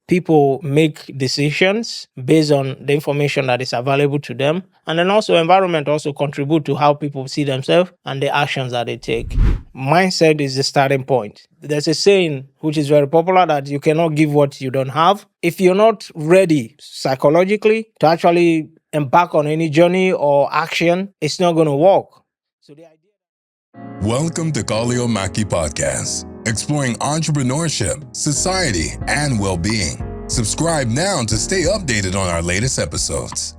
people make decisions based on the information that is available to them. And then also environment also contribute to how people see themselves and the actions that they take. Mindset is the starting point. There's a saying which is very popular that you cannot give what you don't have. If you're not ready psychologically to actually embark on any journey or action, it's not going to work. So the idea. Welcome to Kallio Maki Podcast, exploring entrepreneurship, society, and well-being. Subscribe now to stay updated on our latest episodes.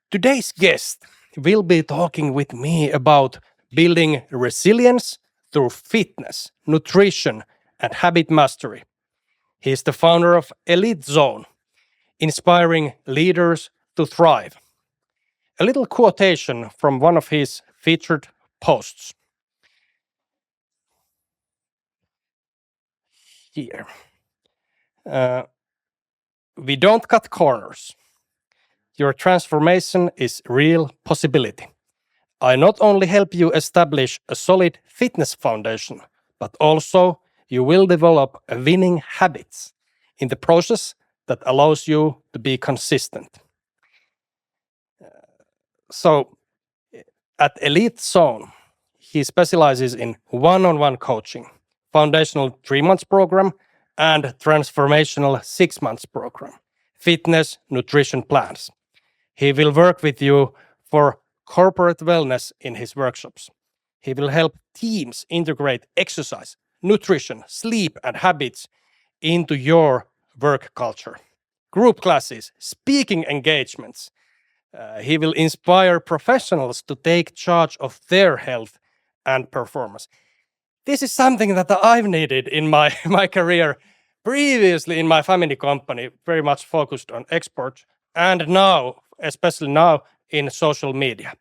Today's guest will be talking with me about building resilience through fitness, nutrition, and habit mastery. He is the founder of EliteZone, inspiring leaders to thrive. A little quotation from one of his featured posts. Here. We don't cut corners. Your transformation is real possibility. I not only help you establish a solid fitness foundation, but also you will develop winning habits in the process that allows you to be consistent. So at EliteZone, he specializes in one-on-one coaching, foundational 3 months program, and transformational 6 months program, fitness, nutrition plans. He will work with you for corporate wellness in his workshops. He will help teams integrate exercise, nutrition, sleep, and habits into your work culture. Group classes, speaking engagements. He will inspire professionals to take charge of their health and performance. This is something that I've needed in my career. Previously in my family company, very much focused on export, and now, especially now, in social media.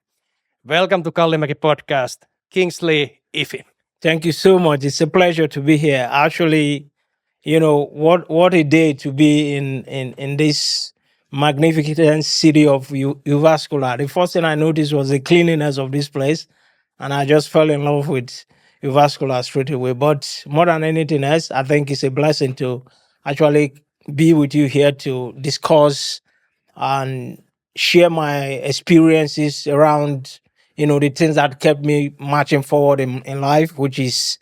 Welcome to Kallio Maki Podcast, Kingsley Ify. Thank you so much. It's a pleasure to be here. Actually, what a day to be in this magnificent city of Uvascular. The first thing I noticed was the cleanliness of this place, and I just fell in love with Uvascular straight away. But more than anything else, I think it's a blessing to actually be with you here to discuss and share my experiences around, the things that kept me marching forward in life, which is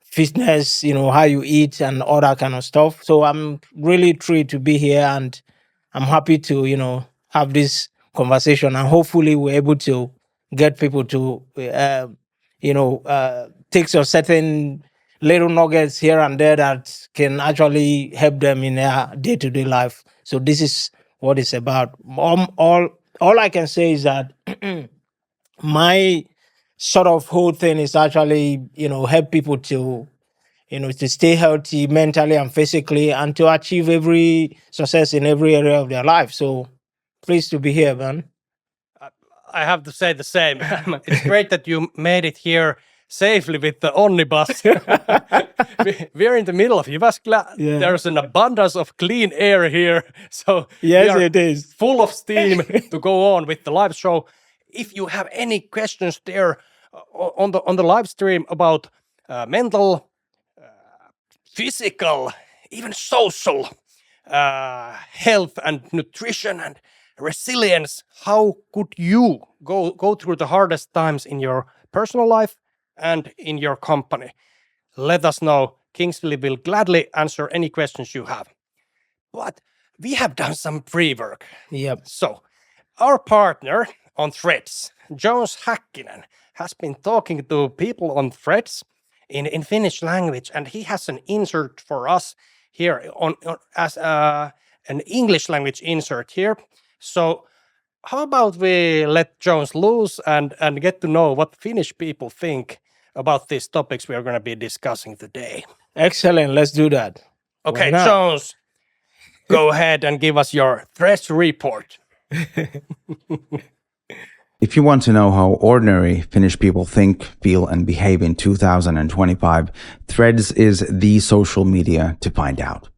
fitness, how you eat and all that kind of stuff. So I'm really thrilled to be here, and I'm happy to, have this conversation, and hopefully we're able to get people to, take some certain little nuggets here and there that can actually help them in their day-to-day life. So this is what it's about. All I can say is that my sort of whole thing is actually, help people to, to stay healthy mentally and physically, and to achieve every success in every area of their life. So pleased to be here, man. I have to say the same. It's great that you made it here safely with the omnibus. We're in the middle of Jyväskylä. Yeah. There's an abundance of clean air here. So Yes, we are it is. full of steam to go on with the live show. If you have any questions there on the live stream about mental, physical, even social health and nutrition and resilience, how could you go through the hardest times in your personal life and in your company? Let us know. Kingsley will gladly answer any questions you have. But we have done some pre-work. Yep. So our partner on Threads, Jones Häkkinen, has been talking to people on Threads in Finnish language, and he has an insert for us here as an English language insert here. So how about we let Jones loose and get to know what Finnish people think about these topics we are going to be discussing today. Excellent. Let's do that. Okay, Jones, go ahead and give us your Threads report. If you want to know how ordinary Finnish people think, feel, and behave in 2025, Threads is the social media to find out.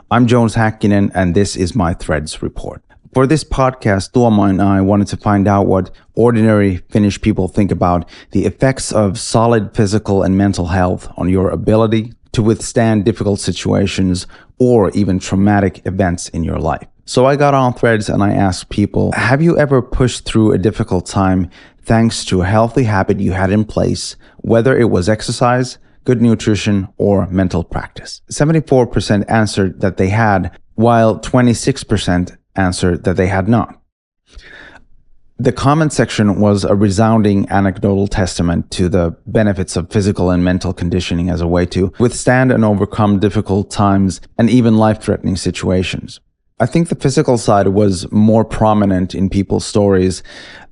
I'm Jones Hakkinen, and this is my Threads report. For this podcast, Tuomo and I wanted to find out what ordinary Finnish people think about the effects of solid physical and mental health on your ability to withstand difficult situations or even traumatic events in your life. So I got on Threads and I asked people, have you ever pushed through a difficult time thanks to a healthy habit you had in place, whether it was exercise, good nutrition, or mental practice? 74% answered that they had, while 26% answered that they had not. The comment section was a resounding anecdotal testament to the benefits of physical and mental conditioning as a way to withstand and overcome difficult times and even life-threatening situations. I think the physical side was more prominent in people's stories,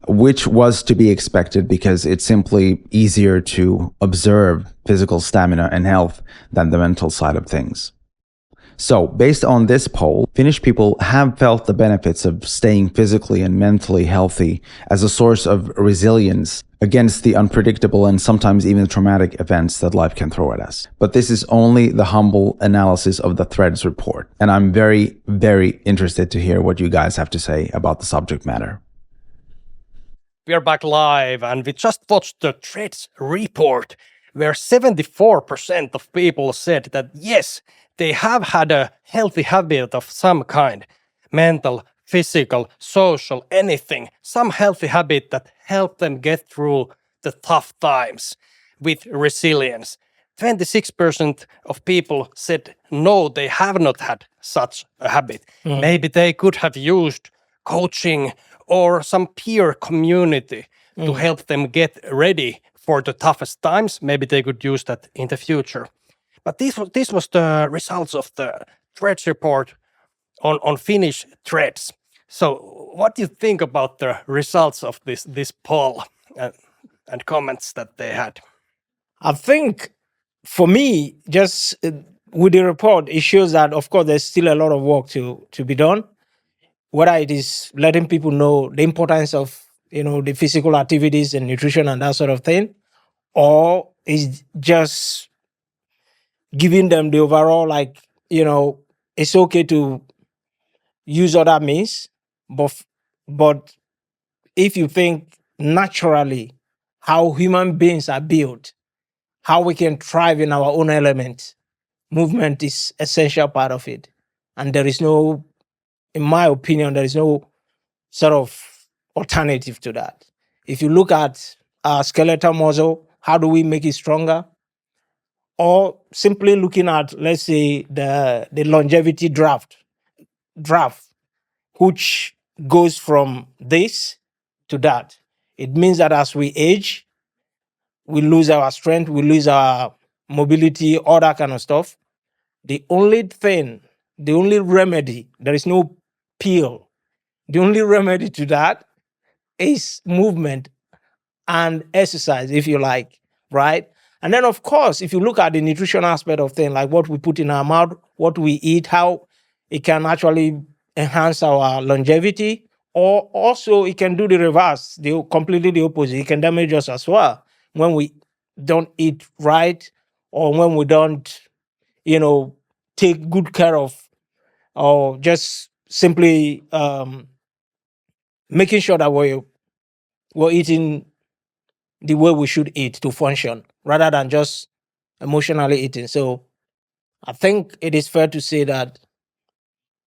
which was to be expected because it's simply easier to observe physical stamina and health than the mental side of things. So, based on this poll, Finnish people have felt the benefits of staying physically and mentally healthy as a source of resilience against the unpredictable and sometimes even traumatic events that life can throw at us. But this is only the humble analysis of the Threads report, and I'm very, very interested to hear what you guys have to say about the subject matter. We are back live, and we just watched the Threads report where 74% of people said that yes, they have had a healthy habit of some kind, mental, physical, social, anything, some healthy habit that helped them get through the tough times with resilience. 26% of people said no, they have not had such a habit. Maybe they could have used coaching or some peer community to help them get ready for the toughest times. Maybe they could use that in the future. But this was the results of the Threads report on Finnish Threads. So what do you think about the results of this poll and comments that they had? I think for me, just with the report, it shows that, of course, there's still a lot of work to be done. Whether it is letting people know the importance of, the physical activities and nutrition and that sort of thing, or is just giving them the overall, it's okay to use other means, but if you think naturally how human beings are built, how we can thrive in our own element, movement is essential part of it. And there is no, in my opinion, there is no sort of alternative to that. If you look at our skeletal muscle, how do we make it stronger? Or simply looking at, let's say, the longevity draft, which goes from this to that. It means that as we age, we lose our strength, we lose our mobility, all that kind of stuff. The only remedy, there is no pill. The only remedy to that is movement and exercise, if you like, right? And then, of course, if you look at the nutrition aspect of things, like what we put in our mouth, what we eat, how it can actually enhance our longevity, or also it can do the reverse, completely the opposite. It can damage us as well when we don't eat right, or when we don't, take good care of, or just simply making sure that we're eating the way we should eat to function, rather than just emotionally eating. So I think it is fair to say that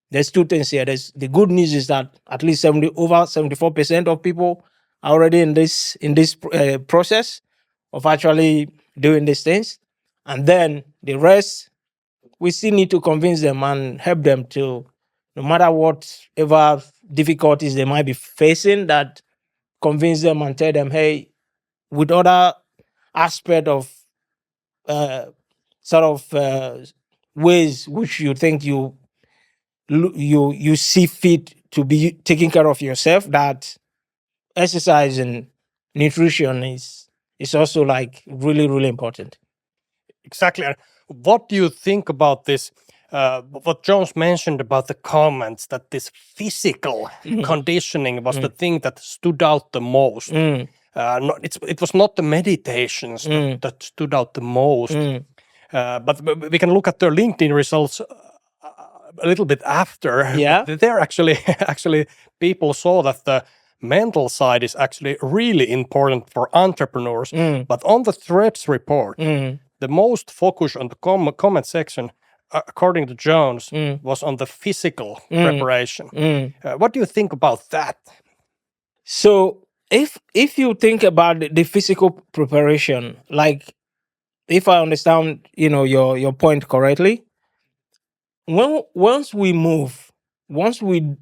there's two things here. The good news is that at least over 74% of people are already in this process of actually doing these things, and then the rest, we still need to convince them and help them to, no matter whatever difficulties they might be facing, that convince them and tell them, hey, with other aspect of ways which you think you see fit to be taking care of yourself, that exercise and nutrition is also like really, really important. Exactly. And what do you think about this? What Jones mentioned about the comments, that this physical conditioning was the thing that stood out the most. It was not the meditations that stood out the most. But we can look at their LinkedIn results a little bit after. Yeah. There actually people saw that the mental side is actually really important for entrepreneurs. But on the Threads report, the most focus on the comment section, according to Jones, was on the physical preparation. What do you think about that? So if you think about the physical preparation, like if I understand, your point correctly, once we move, once we,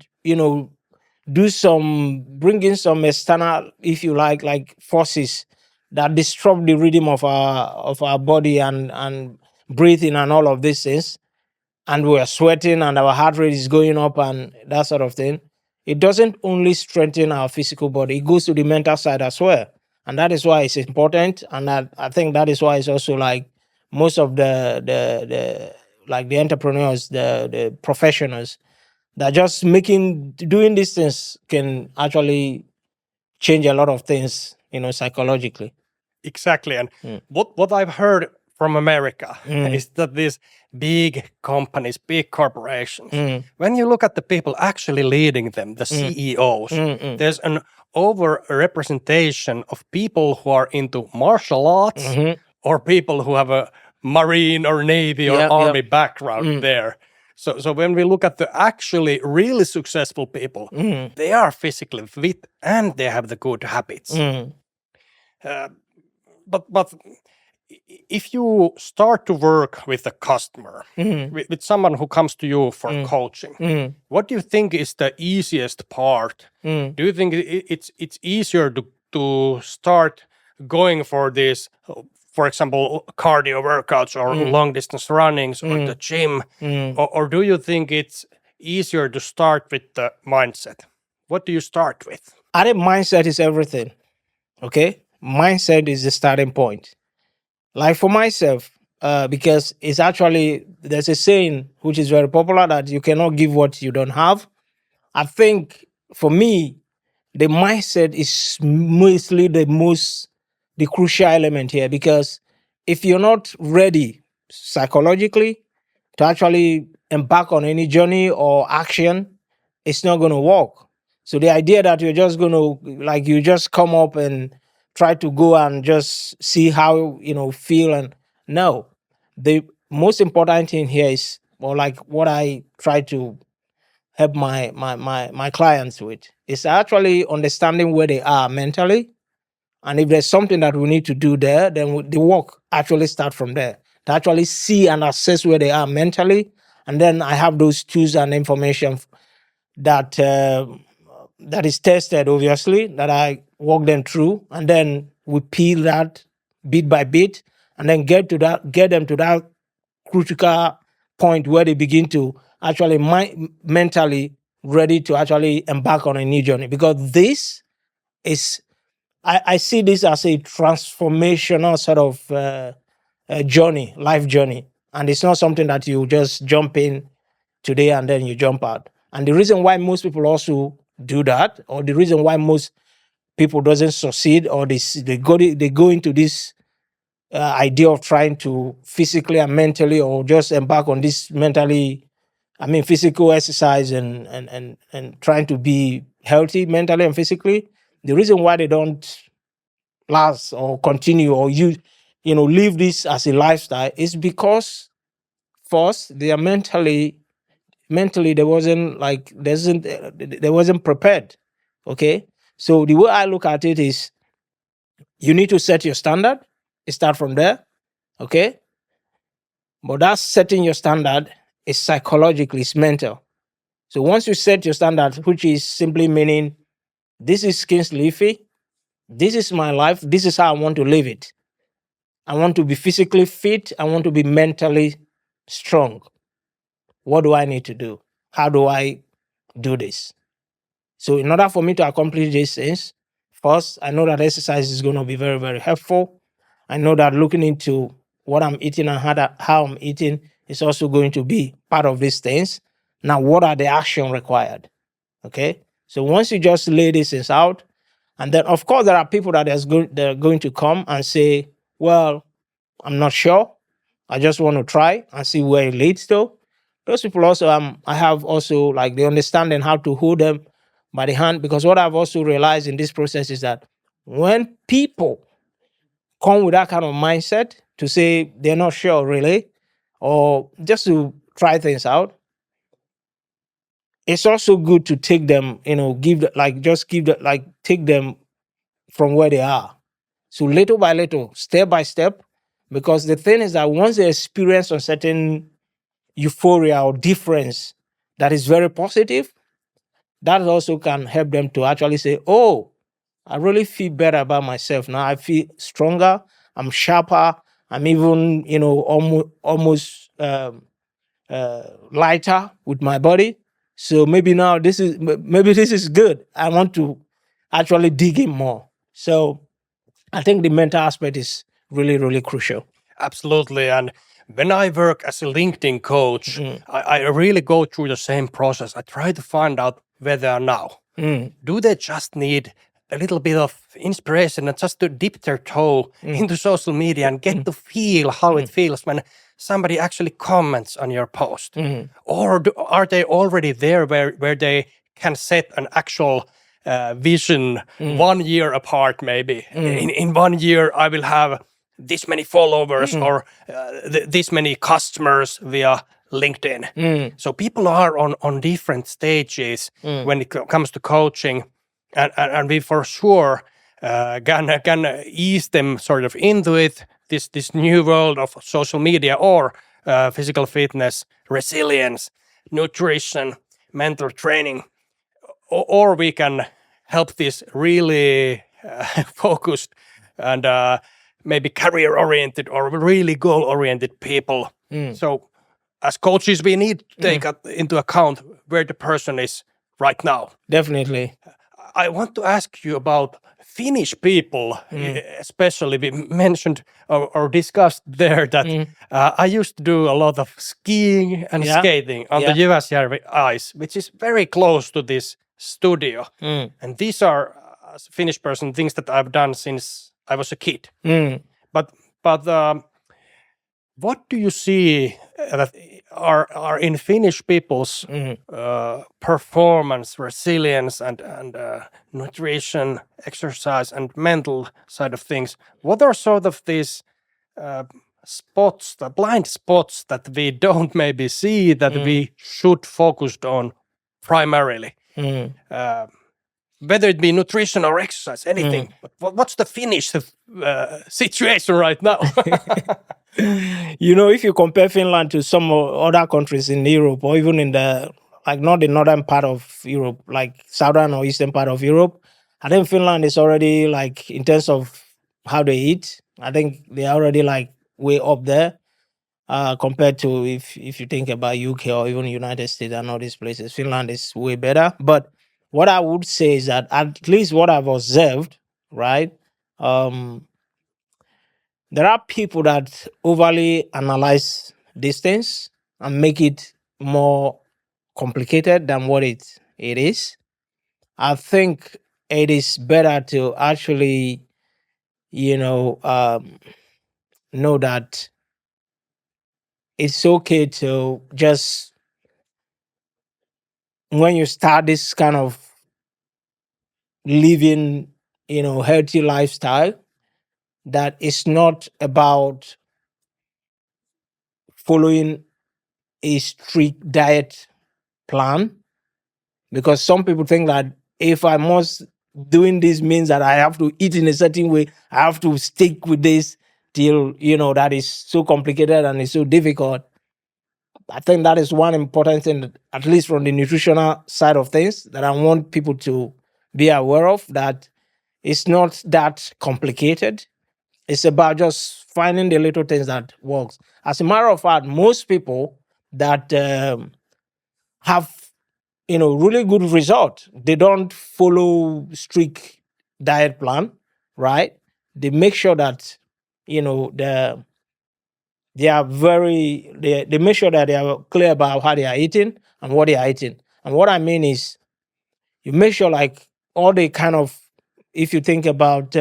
bring in some external, if you like forces that disrupt the rhythm of our body and breathing and all of these things, and we are sweating and our heart rate is going up and that sort of thing, it doesn't only strengthen our physical body, it goes to the mental side as well. And that is why it's important. And I think that is why it's also like most of the like the entrepreneurs, the professionals that just doing these things can actually change a lot of things, psychologically. Exactly. And what I've heard from America is that these big companies, big corporations, when you look at the people actually leading them, the CEOs, there's an over-representation of people who are into martial arts or people who have a marine or navy or army background there. So when we look at the actually really successful people, they are physically fit and they have the good habits. But if you start to work with a customer, with someone who comes to you for coaching, what do you think is the easiest part? Do you think it's easier to start going for this, for example, cardio workouts or long distance runnings or the gym, or do you think it's easier to start with the mindset? What do you start with? I think mindset is everything. Okay, mindset is the starting point. Like for myself, because it's actually, there's a saying which is very popular that you cannot give what you don't have. I think for me, the mindset is mostly the crucial element here, because if you're not ready psychologically to actually embark on any journey or action, it's not going to work. So the idea that you're just going to, like, you just come up and try to go and just see how, feel, and no. The most important thing here is, or like what I try to help my clients with, is actually understanding where they are mentally. And if there's something that we need to do there, then the work actually start from there, to actually see and assess where they are mentally. And then I have those tools and information that that is tested, obviously, that I walk them through, and then we peel that bit by bit, and then get them to that critical point where they begin to actually mentally ready to actually embark on a new journey. Because this is, I see this as a transformational sort of journey, life journey. And it's not something that you just jump in today and then you jump out. And the reason why most people also do that, or the reason why most people doesn't succeed, or they go into this idea of trying to physically and mentally, or just embark on this physical exercise and trying to be healthy mentally and physically. The reason why they don't last or continue or live this as a lifestyle is because first, they are mentally they wasn't prepared. Okay, so the way I look at it is, you need to set your standard. Start from there. Okay, but that setting your standard is psychologically, it's mental. So once you set your standard, which is simply meaning, this is Kingsley Ify, this is my life, this is how I want to live it. I want to be physically fit, I want to be mentally strong. What do I need to do? How do I do this? So in order for me to accomplish these things, first, I know that exercise is going to be very, very helpful. I know that looking into what I'm eating and how I'm eating is also going to be part of these things. Now, what are the action required? Okay. So once you just lay these things out, and then of course there are people that are going to come and say, well, I'm not sure. I just want to try and see where it leads to. those people also I have also like the understanding how to hold them by the hand, because what I've also realized in this process is that when people come with that kind of mindset to say they're not sure really, or just to try things out, it's also good to take them, take them from where they are. So little by little, step by step, because the thing is that once they experience a certain euphoria or difference that is very positive, that also can help them to actually say, oh, I really feel better about myself now. I feel stronger. I'm sharper. I'm even, almost lighter with my body. So maybe this is good. I want to actually dig in more. So I think the mental aspect is really, really crucial. Absolutely. And when I work as a LinkedIn coach, I really go through the same process. I try to find out where they are now. Do they just need a little bit of inspiration and just to dip their toe into social media and get to feel how it feels when somebody actually comments on your post? Or are they already there where they can set an actual vision 1 year apart, maybe? In 1 year, I will have this many followers or this many customers via LinkedIn. So people are on different stages when it comes to coaching, and we for sure can ease them sort of into it, this new world of social media or physical fitness, resilience, nutrition, mental training, or we can help this really focused and maybe career-oriented or really goal-oriented people. So as coaches, we need to take into account where the person is right now. Definitely. I want to ask you about Finnish people, especially. We mentioned or discussed there that I used to do a lot of skiing and skating on the Jyväsjärvi ice, which is very close to this studio. And these are, as a Finnish person, things that I've done since I was a kid. But what do you see that are in Finnish people's performance, resilience, and nutrition, exercise, and mental side of things? What are sort of these spots, the blind spots that we don't maybe see that we should focus on primarily? Whether it be nutrition or exercise, anything. But what's the Finnish situation right now? If you compare Finland to some other countries in Europe, or even in not the northern part of Europe, like southern or eastern part of Europe, I think Finland is already like, in terms of how they eat, I think they're already like way up there compared to if you think about UK or even United States and all these places. Finland is way better. But what I would say is that, at least what I've observed, right? There are people that overly analyze these things and make it more complicated than what it is. I think it is better to actually, know that it's okay to just, when you start this kind of living, healthy lifestyle, that it's not about following a strict diet plan, because some people think that if I must doing this means that I have to eat in a certain way, I have to stick with this till that is so complicated and it's so difficult. I think that is one important thing, at least from the nutritional side of things, that I want people to be aware of, that it's not that complicated. It's about just finding the little things that works. As a matter of fact, most people that have really good result, they don't follow strict diet plan, right? They make sure that they are they make sure that they are clear about how they are eating and what they are eating. And what I mean is, you make sure like all the kind of, if you think about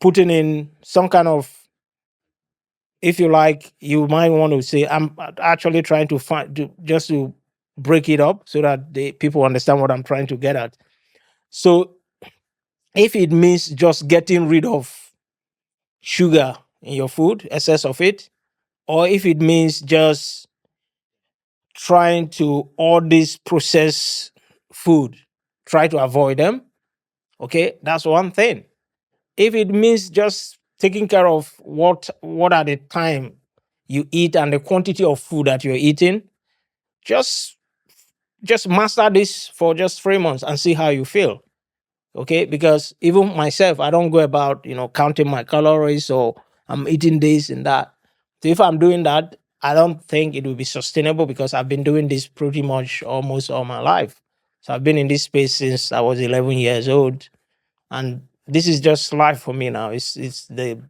putting in some kind of if you like, you might want to say, I'm actually trying to just to break it up so that the people understand what I'm trying to get at. So if it means just getting rid of sugar in your food, excess of it, or if it means just trying to all this processed food, try to avoid them. Okay, that's one thing. If it means just taking care of what at the time you eat and the quantity of food that you're eating, just master this for just 3 months and see how you feel. Okay, because even myself, I don't go about counting my calories or I'm eating this and that. So if I'm doing that, I don't think it will be sustainable because I've been doing this pretty much almost all my life. So I've been in this space since I was 11 years old, and this is just life for me now. It's the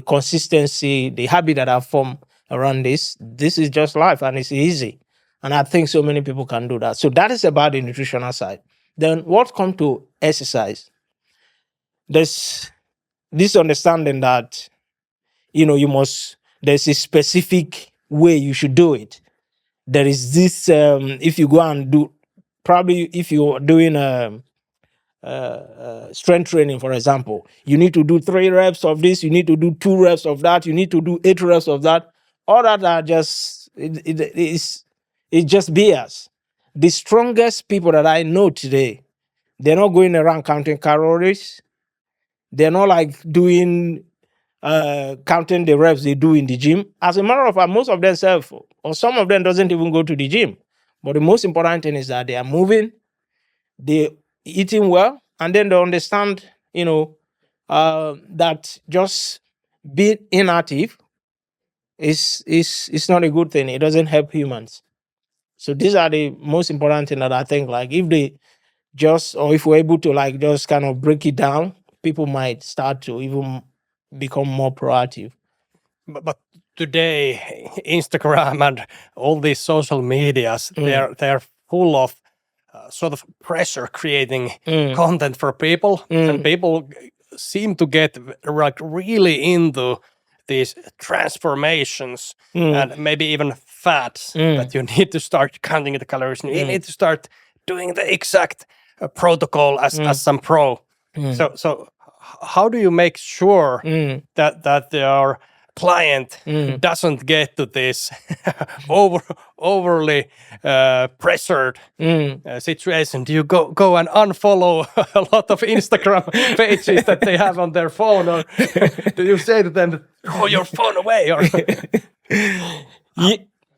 consistency, the habit that I've formed around this. This is just life, and it's easy. And I think so many people can do that. So that is about the nutritional side. Then what comes to exercise? There's this understanding that there's a specific way you should do it. There is this if you go and do, probably if you're doing strength training, for example, you need to do 3 reps of this, you need to do 2 reps of that, you need to do 8 reps of that. All that are just it's just BS. The strongest people that I know today, they're not going around counting calories. They're not like doing counting the reps they do in the gym. As a matter of fact, most of them self or some of them doesn't even go to the gym. But the most important thing is that they are moving, they eating well, and then they understand, that just being inactive is not a good thing. It doesn't help humans. So these are the most important thing that I think, like, if they just, or if we're able to like just kind of break it down, people might start to even become more proactive. But today, Instagram and all these social medias, they're full of sort of pressure creating content for people, and people seem to get like really into these transformations and maybe even fads that you need to start counting the calories. You need to start doing the exact protocol as some pro. So how do you make sure that your client doesn't get to this overly pressured situation? Do you go and unfollow a lot of Instagram pages that they have on their phone, or do you say to them, throw your phone away? Or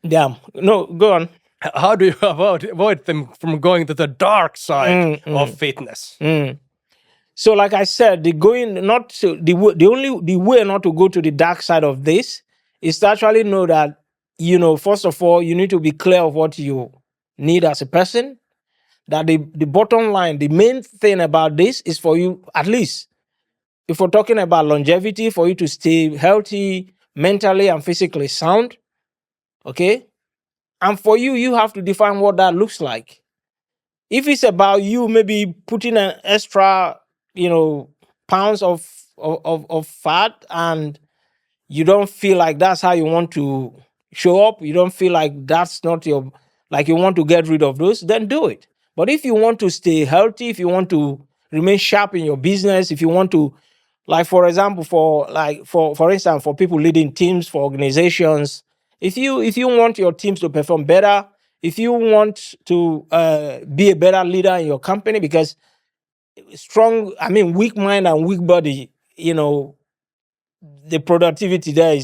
yeah, no, go on. How do you avoid them from going to the dark side of fitness? So, like I said, the way not to go to the dark side of this is to actually know that, first of all, you need to be clear of what you need as a person. That the bottom line, the main thing about this is for you, at least if we're talking about longevity, for you to stay healthy, mentally and physically sound. Okay. And for you, you have to define what that looks like. If it's about you maybe putting an extra, pounds of fat, and you don't feel like that's how you want to show up, you don't feel like that's not your, like you want to get rid of those, then do it. But if you want to stay healthy, if you want to remain sharp in your business, if you want to, like, for example, for instance, for people leading teams, for organizations, if you want your teams to perform better, if you want to be a better leader in your company, because weak mind and weak body, the productivity there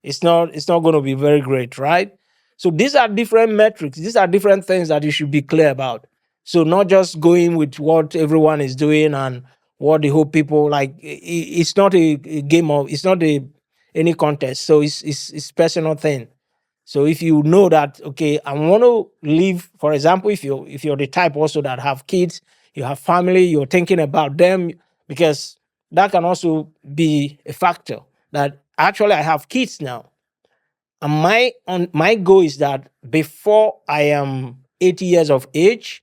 it's not going to be very great, right? So these are different metrics. These are different things that you should be clear about. So not just going with what everyone is doing and what the whole people like. It's not a game of. It's not any contest. So it's personal thing. So if you know that, okay, I want to live, for example, if you're the type also that have kids, you have family, you're thinking about them, because that can also be a factor that actually I have kids now. And my goal is that before I am 80 years of age,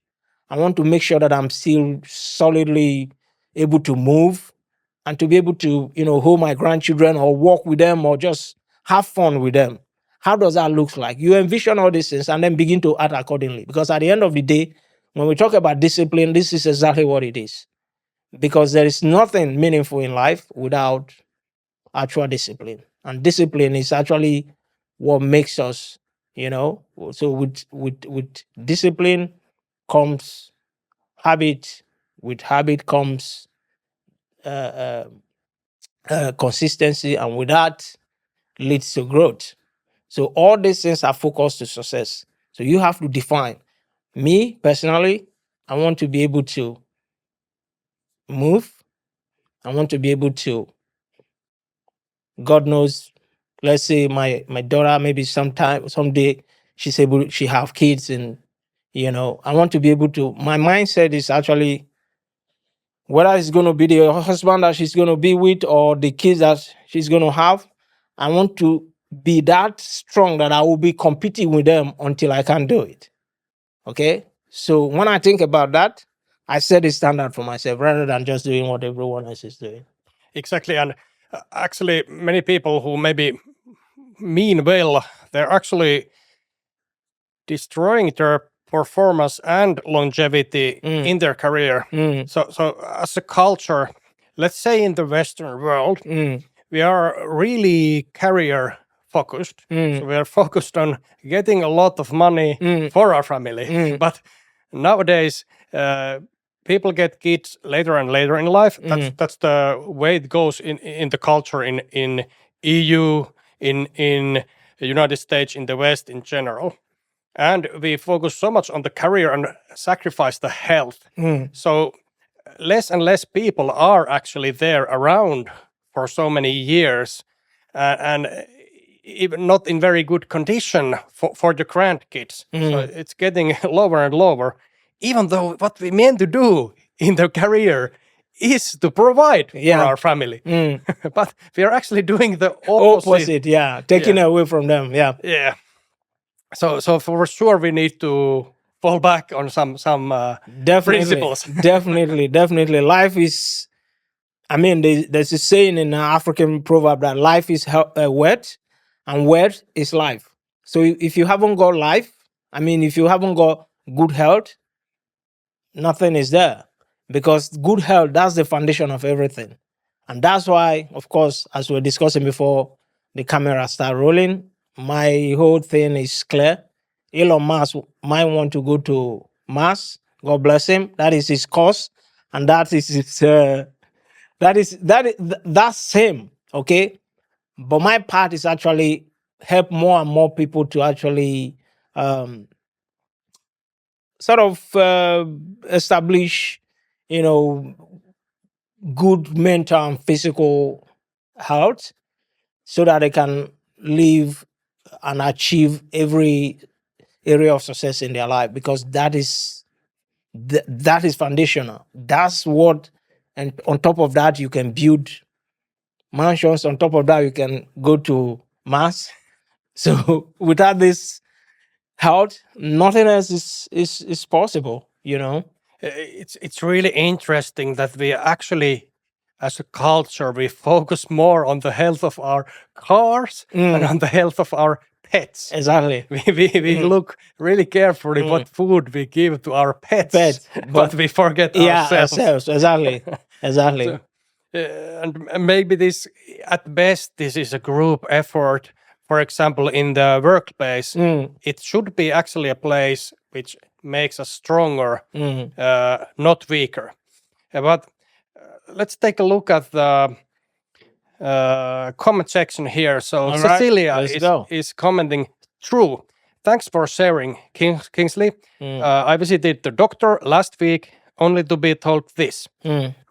I want to make sure that I'm still solidly able to move and to be able to, hold my grandchildren or walk with them or just have fun with them. How does that look like? You envision all these things and then begin to act accordingly. Because at the end of the day, when we talk about discipline, this is exactly what it is. Because there is nothing meaningful in life without actual discipline. And discipline is actually what makes us, so with discipline comes habit. With habit comes uh, consistency, and with that leads to growth. So all these things are focused to success. So you have to define. Me personally, I want to be able to move. I want to be able to, God knows, let's say my daughter, maybe someday she have kids, and I want to be able to, my mindset is actually whether it's going to be the husband that she's going to be with or the kids that she's going to have, I want to be that strong that I will be competing with them until I can do it. Okay? So when I think about that, I set a standard for myself rather than just doing what everyone else is doing. Exactly. And actually, many people who maybe mean well, they're actually destroying their performance and longevity in their career. So as a culture, let's say in the Western world, we are really career focused. So we are focused on getting a lot of money for our family. But nowadays, people get kids later and later in life. That's the way it goes in the culture in EU, in the United States, in the West in general. And we focus so much on the career and sacrifice the health. So less and less people are actually there around for so many years, and even not in very good condition for the grandkids. So it's getting lower and lower, even though what we meant to do in the career is to provide for our family. But we are actually doing the opposite. Taking away from them. Yeah. So for sure we need to fall back on some principles. Definitely. Life is, there's a saying in an African proverb that life is wet, and wet is life. So if you haven't got life, if you haven't got good health, nothing is there. Because good health, that's the foundation of everything. And that's why, of course, as we were discussing before the camera start rolling, my whole thing is clear. Elon Musk might want to go to Mars. God bless him. That is his cause, and that is his. That's him. Okay, but my part is actually help more and more people to actually sort of establish, good mental and physical health, so that they can live and achieve every area of success in their life, because that is foundational. That's what, and on top of that, you can build mansions. On top of that, you can go to Mars. So without this health, nothing else is possible. It's really interesting that we actually, as a culture, we focus more on the health of our cars and on the health of our pets. Exactly. We look really carefully what food we give to our pets, but we forget ourselves. Exactly. So, and maybe this, at best, this is a group effort. For example, in the workplace, it should be actually a place which makes us stronger, not weaker. But let's take a look at the comment section here. So All Cecilia right, is commenting, true. Thanks for sharing, Kingsley. I visited the doctor last week only to be told this.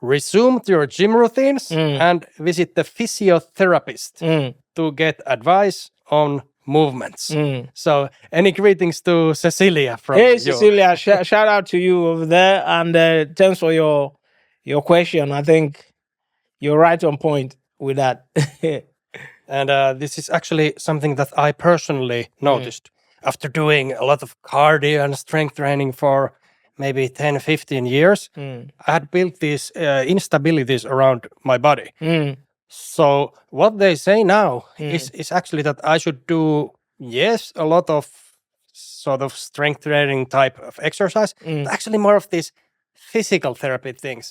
Resume your gym routines and visit the physiotherapist to get advice on movements. So any greetings to Cecilia from Hey, Cecilia, shout out to you over there, and thanks for your question. I think you're right on point with that. And this is actually something that I personally noticed after doing a lot of cardio and strength training for maybe 10, 15 years. I had built these instabilities around my body. So what they say now is actually that I should do, yes, a lot of sort of strength training type of exercise, but actually more of these physical therapy things.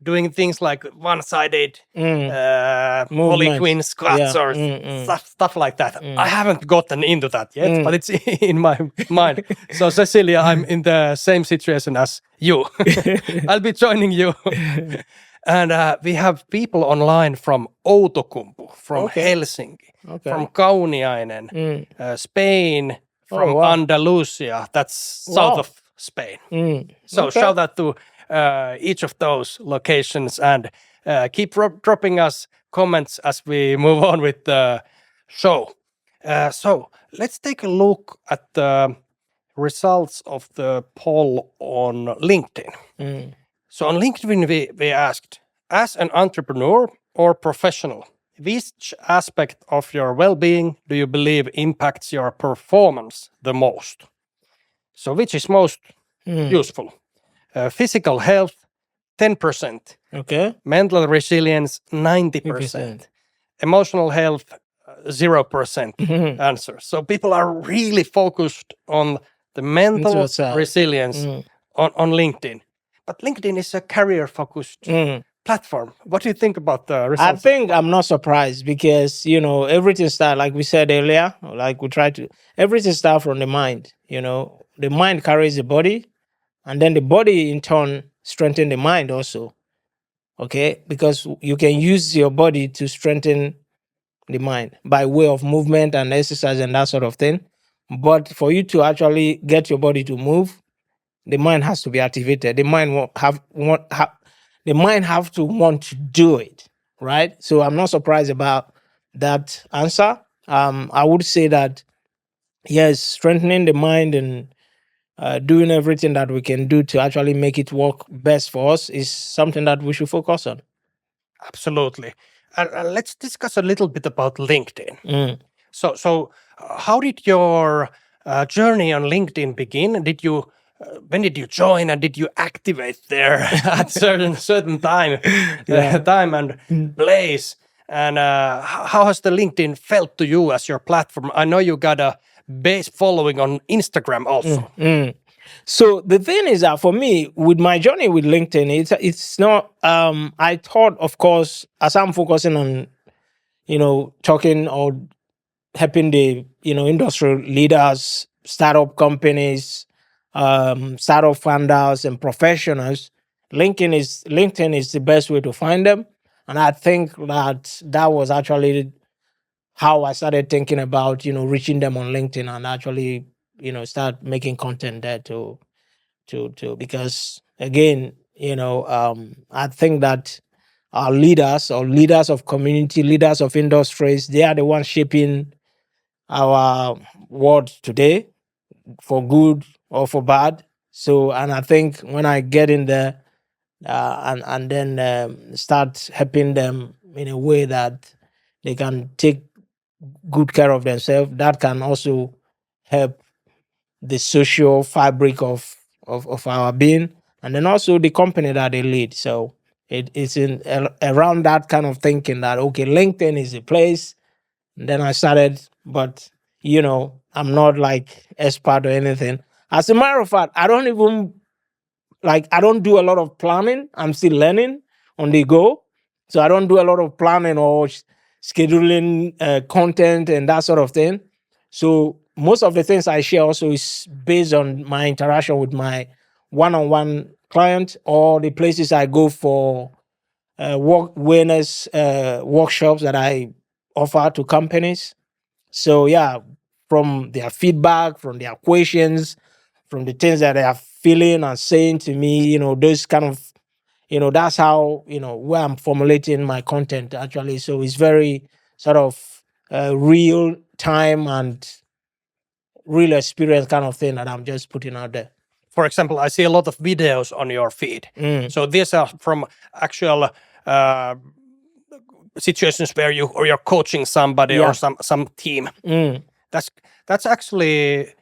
Doing things like one-sided Holy Movements. Queen squats Yeah. or stuff like that. I haven't gotten into that yet, but it's in my mind. So Cecilia, I'm in the same situation as you. I'll be joining you. And we have people online from Outokumpu, from Helsinki, from Kauniainen, Spain, from Andalusia. That's south of Spain. So shout out to each of those locations, and keep dropping us comments as we move on with the show. So let's take a look at the results of the poll on LinkedIn. So on LinkedIn, we asked, as an entrepreneur or professional, which aspect of your well-being do you believe impacts your performance the most? So which is most useful? Physical health, 10%. Okay. Mental resilience, 90%. Emotional health, 0% answer. So people are really focused on the mental resilience on LinkedIn. But LinkedIn is a career-focused platform. What do you think about the results? I think I'm not surprised because, everything starts, like we said earlier, like we tried to, everything starts from the mind. The mind carries the body, and then the body in turn strengthens the mind also. Okay? Because you can use your body to strengthen the mind by way of movement and exercise and that sort of thing. But for you to actually get your body to move, the mind has to be activated. The mind the mind have to want to do it, right? So I'm not surprised about that answer. I would say that yes, strengthening the mind and doing everything that we can do to actually make it work best for us is something that we should focus on. Absolutely. And let's discuss a little bit about LinkedIn. So how did your journey on LinkedIn begin? When did you join, and did you activate there at certain time and place? And how has the LinkedIn felt to you as your platform? I know you got a base following on Instagram also. So the thing is that for me, with my journey with LinkedIn, it's not. I thought, of course, as I'm focusing on, talking or helping the industrial leaders, startup companies, startup founders, and professionals, LinkedIn is the best way to find them. And I think that was actually how I started thinking about reaching them on LinkedIn and actually start making content there to because again I think that our leaders or leaders of community, leaders of industries, they are the ones shaping our world today, for good or for bad. So, and I think when I get in there and then start helping them in a way that they can take good care of themselves, that can also help the social fabric of our being, and then also the company that they lead. So it's around that kind of thinking that okay, LinkedIn is a place. And then I started, but I'm not like expert or anything. As a matter of fact, I don't do a lot of planning. I'm still learning on the go. So I don't do a lot of planning or scheduling content and that sort of thing. So most of the things I share also is based on my interaction with my one-on-one client or the places I go for work awareness workshops that I offer to companies. So yeah, from their feedback, from their questions, from the things that they are feeling and saying to me, those kind of, that's how, where I'm formulating my content actually. So it's very sort of real time and real experience kind of thing that I'm just putting out there. For example, I see a lot of videos on your feed. So these are from actual situations where you're coaching somebody or some team. That's actually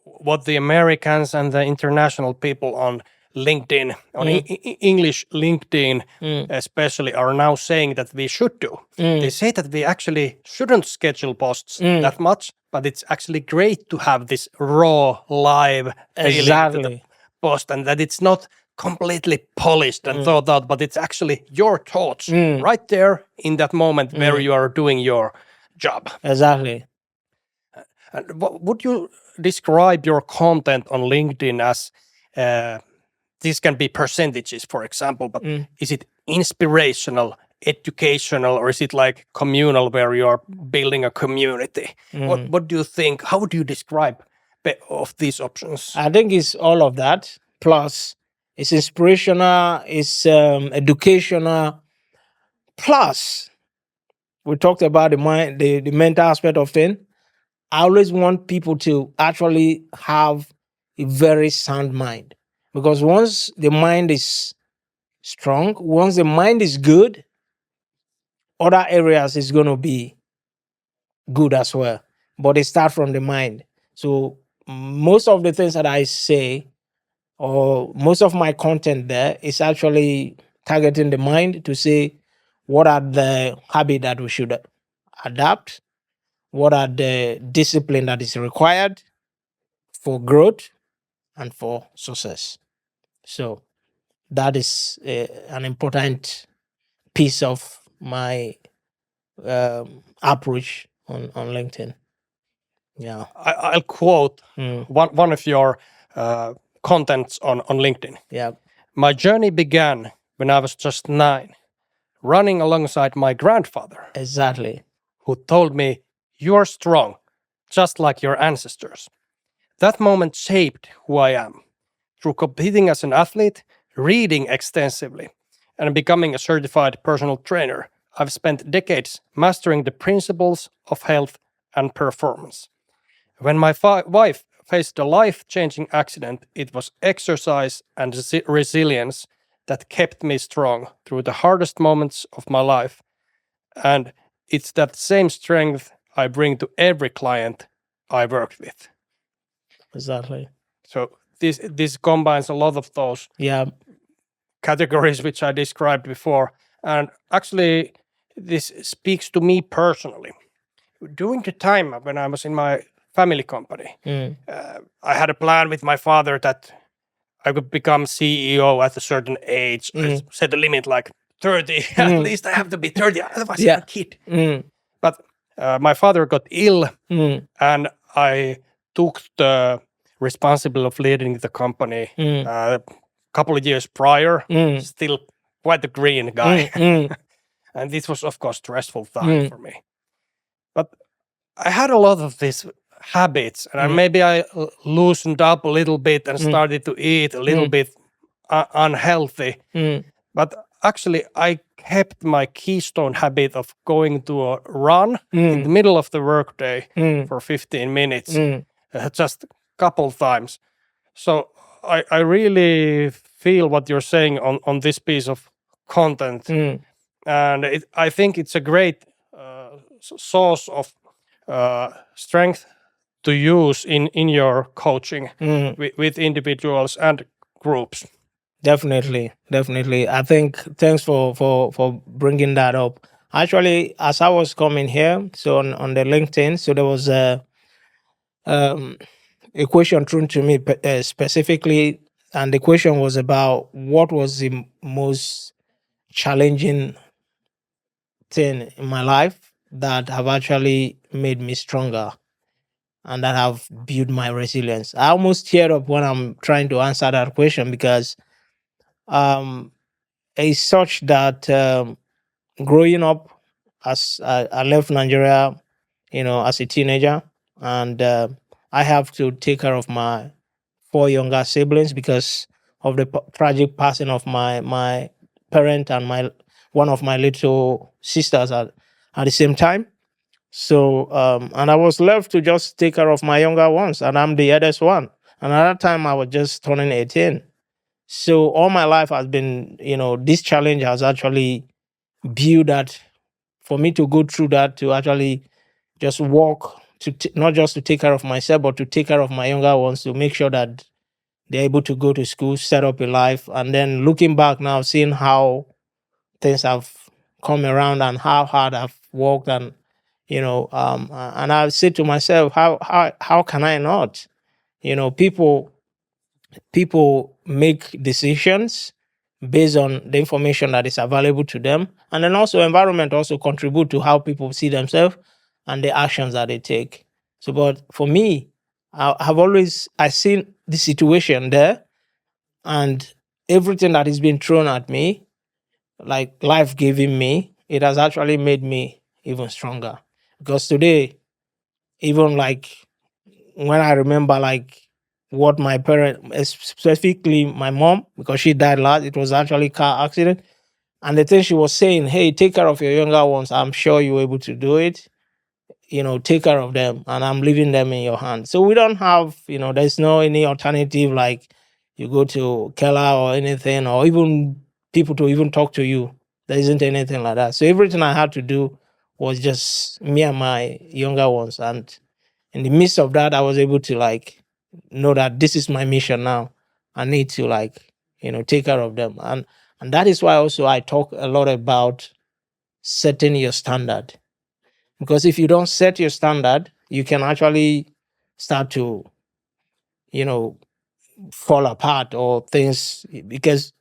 what the Americans and the international people on LinkedIn, on English LinkedIn especially, are now saying that we should do. They say that we actually shouldn't schedule posts that much, but it's actually great to have this raw, live feeling to the Exactly. post, and that it's not completely polished and thought out, but it's actually your thoughts right there in that moment where you are doing your job. Exactly. And would you describe your content on LinkedIn as this can be percentages, for example, but is it inspirational, educational, or is it like communal where you are building a community? What do you think? How would you describe of these options? I think it's all of that. Plus, it's inspirational, it's educational. Plus, we talked about the mind, the mental aspect of things. I always want people to actually have a very sound mind. Because once the mind is strong, once the mind is good, other areas is going to be good as well. But it starts from the mind. So most of the things that I say, or most of my content there, is actually targeting the mind to say what are the habits that we should adapt, what are the discipline that is required for growth and for success. So that is an important piece of my approach on LinkedIn. Yeah. I'll quote one of your contents on LinkedIn. Yeah. My journey began when I was just 9, running alongside my grandfather, Exactly. who told me, "You are strong, just like your ancestors." That moment shaped who I am. Through competing as an athlete, reading extensively, and becoming a certified personal trainer, I've spent decades mastering the principles of health and performance. When my wife faced a life-changing accident, it was exercise and resilience that kept me strong through the hardest moments of my life. And it's that same strength I bring to every client I work with. Exactly. So this combines a lot of those Yeah. categories which I described before. And actually, this speaks to me personally. During the time when I was in my family company, I had a plan with my father that I would become CEO at a certain age. I set a limit like 30. At least I have to be 30, otherwise I'm a kid. But my father got ill, and I took the responsibility of leading the company a couple of years prior. Still quite a green guy. And this was, of course, stressful time for me. But I had a lot of these habits, and maybe I loosened up a little bit and started to eat a little bit unhealthy. But actually, I kept my keystone habit of going to a run in the middle of the workday for 15 minutes, just a couple times. So I really feel what you're saying on this piece of content. And I think it's a great source of strength to use in your coaching with individuals and groups. Definitely. I think thanks for bringing that up. Actually, as I was coming here, so on the LinkedIn, so there was a question thrown to me specifically, and the question was about what was the most challenging thing in my life that have actually made me stronger and that have built my resilience. I almost tear up when I'm trying to answer that question because it's such that growing up as I left Nigeria, as a teenager, and I have to take care of my 4 younger siblings because of the tragic passing of my parent and one of my little sisters at the same time. So and I was left to just take care of my younger ones, and I'm the eldest one. And at that time, I was just turning 18. So all my life has been, this challenge has actually built that for me to go through that, to actually just walk, not just to take care of myself, but to take care of my younger ones, to make sure that they're able to go to school, set up a life, and then looking back now, seeing how things have come around and how hard I've worked, and and I say to myself, how can I not? People make decisions based on the information that is available to them, and then also environment also contribute to how people see themselves and the actions that they take. So, but for me, I seen the situation there, and everything that is being thrown at me, like life giving me, it has actually made me even stronger. Because today, even like when I remember like what my parent, specifically my mom, because she died last, it was actually car accident. And the thing she was saying, hey, take care of your younger ones. I'm sure you're able to do it. Take care of them, and I'm leaving them in your hands. So we don't have, there's no any alternative like you go to Keller or anything, or even people to even talk to you. There isn't anything like that. So everything I had to do was just me and my younger ones. And in the midst of that, I was able to like know that this is my mission now. I need to like, take care of them. And that is why also I talk a lot about setting your standard. Because if you don't set your standard, you can actually start to, you know, fall apart or things, because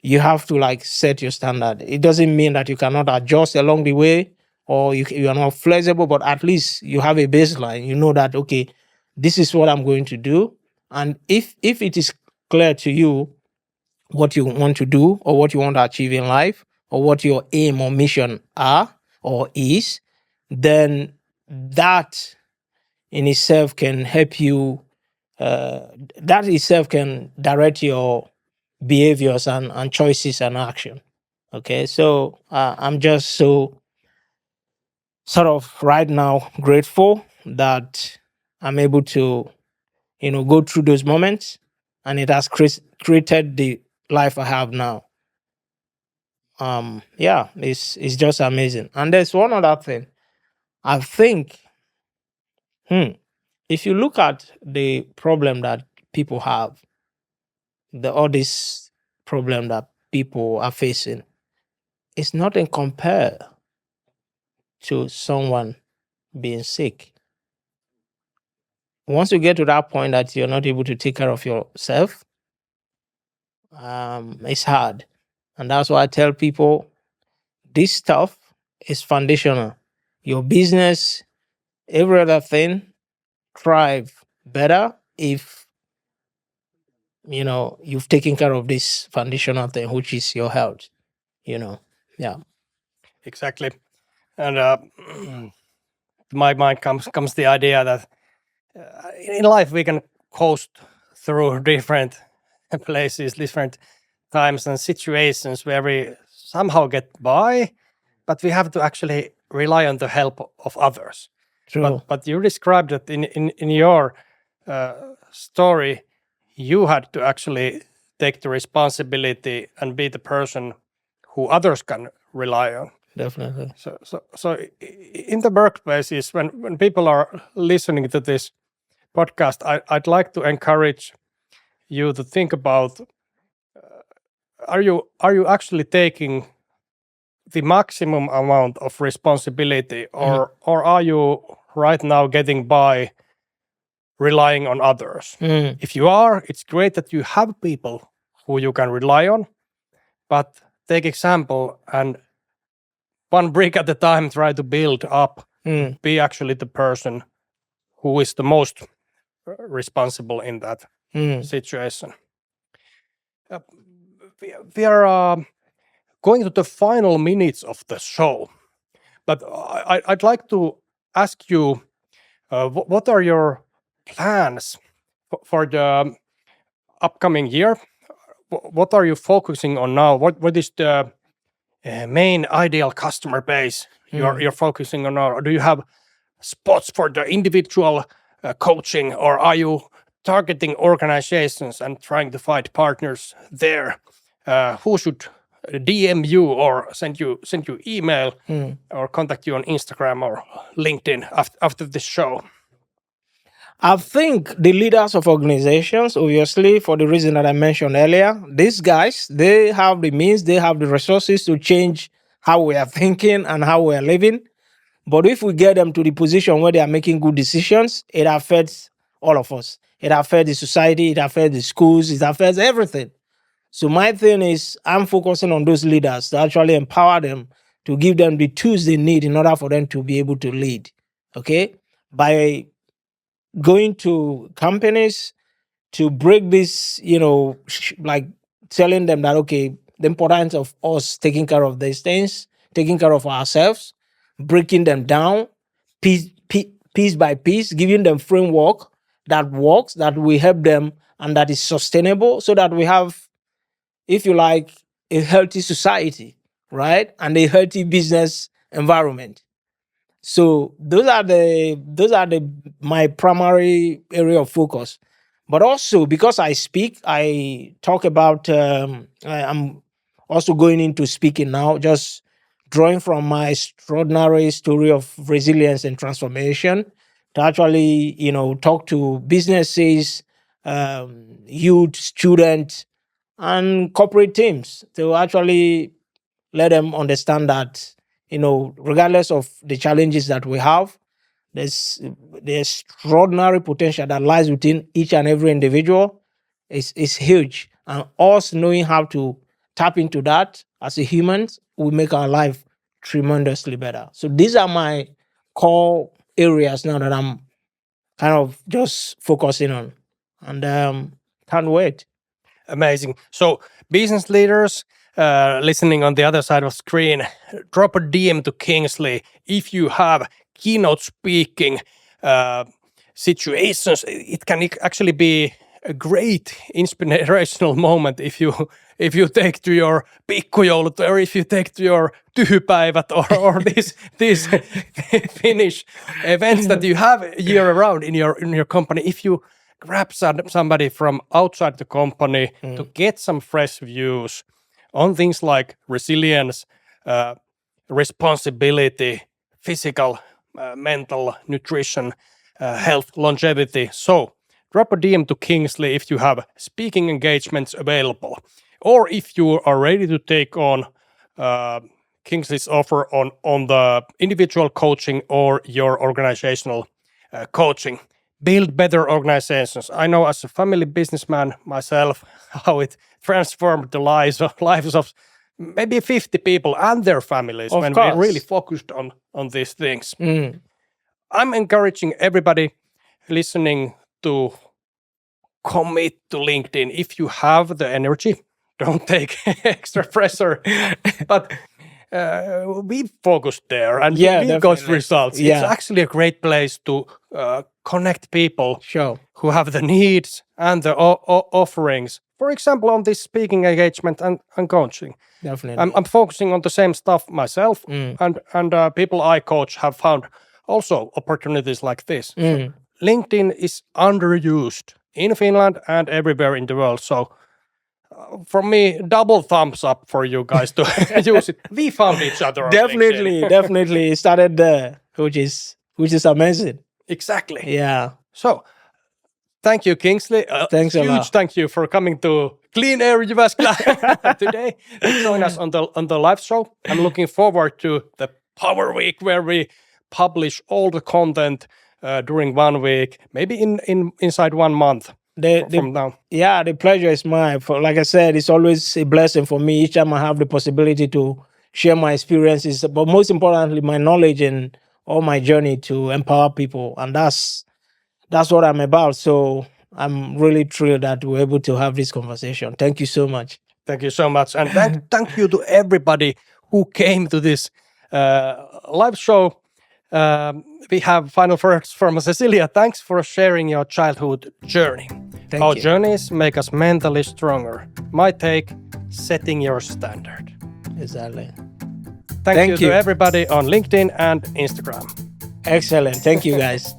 you have to like set your standard. It doesn't mean that you cannot adjust along the way, or you are not flexible, but at least you have a baseline. You know that, okay, this is what I'm going to do. And if it is clear to you what you want to do or what you want to achieve in life, or what your aim or mission are or is, then that in itself can help you. That itself can direct your behaviors and choices and action. Okay, so I'm just so sort of right now grateful that I'm able to, go through those moments, and it has created the life I have now. Yeah, it's just amazing. And there's one other thing. I think, if you look at the problem that people have, all this problem that people are facing, it's nothing compared to someone being sick. Once you get to that point that you're not able to take care of yourself, it's hard. And that's why I tell people this stuff is foundational. Your business, every other thing, thrive better if you've taken care of this foundational thing, which is your health. Yeah. Exactly. And to my mind comes the idea that in life we can coast through different places, different times and situations where we somehow get by, but we have to actually rely on the help of others. True. But you described that in your story, you had to actually take the responsibility and be the person who others can rely on. Definitely. So in the workplaces, when people are listening to this podcast, I'd like to encourage you to think about: are you actually taking the maximum amount of responsibility, or are you right now getting by relying on others? If you are, it's great that you have people who you can rely on, but take example and one brick at a time try to build up. Be actually the person who is the most responsible in that situation. We are going to the final minutes of the show, but I'd like to ask you, what are your plans for the upcoming year? What are you focusing on now? What is the main ideal customer base you're focusing on now? Or do you have spots for the individual coaching, or are you targeting organizations and trying to find partners there? Who should DM you or send you email or contact you on Instagram or LinkedIn after this show? I think the leaders of organizations, obviously, for the reason that I mentioned earlier, these guys, they have the means, they have the resources to change how we are thinking and how we are living. But if we get them to the position where they are making good decisions, it affects all of us. It affects the society, it affects the schools, it affects everything. So my thing is, I'm focusing on those leaders to actually empower them, to give them the tools they need in order for them to be able to lead. Okay, by going to companies to break this, like telling them that, okay, the importance of us taking care of these things, taking care of ourselves, breaking them down piece by piece, giving them framework that works, that will help them and that is sustainable, so that we have, if you like, a healthy society, right? And a healthy business environment. So those are the my primary area of focus. But also, because I speak, I talk about. I'm also going into speaking now, just drawing from my extraordinary story of resilience and transformation to actually, talk to businesses, youth, students, and corporate teams to actually let them understand that, regardless of the challenges that we have, there's the extraordinary potential that lies within each and every individual is huge. And us knowing how to tap into that as a humans will make our life tremendously better. So these are my core areas now that I'm kind of just focusing on. And can't wait. Amazing. So, business leaders listening on the other side of screen, drop a DM to Kingsley if you have keynote speaking situations. It can actually be a great inspirational moment if you take to your pikkujoulut, or if you take to your tyhypäivät, or these Finnish events that you have year around in your company. If you grab somebody from outside the company to get some fresh views on things like resilience, responsibility, physical, mental, nutrition, health, longevity. So drop a DM to Kingsley if you have speaking engagements available, or if you are ready to take on Kingsley's offer on the individual coaching or your organizational coaching. Build better organizations. I know as a family businessman myself how it transformed the lives of maybe 50 people and their families Of when course. we really focused on these things. I'm encouraging everybody listening to commit to LinkedIn if you have the energy. Don't take extra pressure, but we focused there and we got definitely. results. Yeah. It's actually a great place to connect people Sure. who have the needs and the offerings. For example, on this speaking engagement and coaching. Definitely. I'm focusing on the same stuff myself, and people I coach have found also opportunities like this. So LinkedIn is underused in Finland and everywhere in the world. So from me, double thumbs up for you guys to use it. We found each other on LinkedIn. Definitely it started there, which is amazing. Exactly. Yeah. So, thank you, Kingsley. Thanks a huge lot. thank you for coming to Clean Air Jyväskylä today to join us on the live show. I'm looking forward to the Power Week where we publish all the content during 1 week, maybe inside 1 month from now. Yeah, the pleasure is mine. Like I said, it's always a blessing for me each time I have the possibility to share my experiences, but most importantly, my knowledge and all my journey to empower people. And that's what I'm about. So I'm really thrilled that we're able to have this conversation. Thank you so much. Thank you so much. And thank you to everybody who came to this live show. We have final words from Cecilia. Thanks for sharing your childhood journey. Our journeys make us mentally stronger. My take, setting your standard. Exactly. Thank you to everybody on LinkedIn and Instagram. Excellent. Thank you, guys.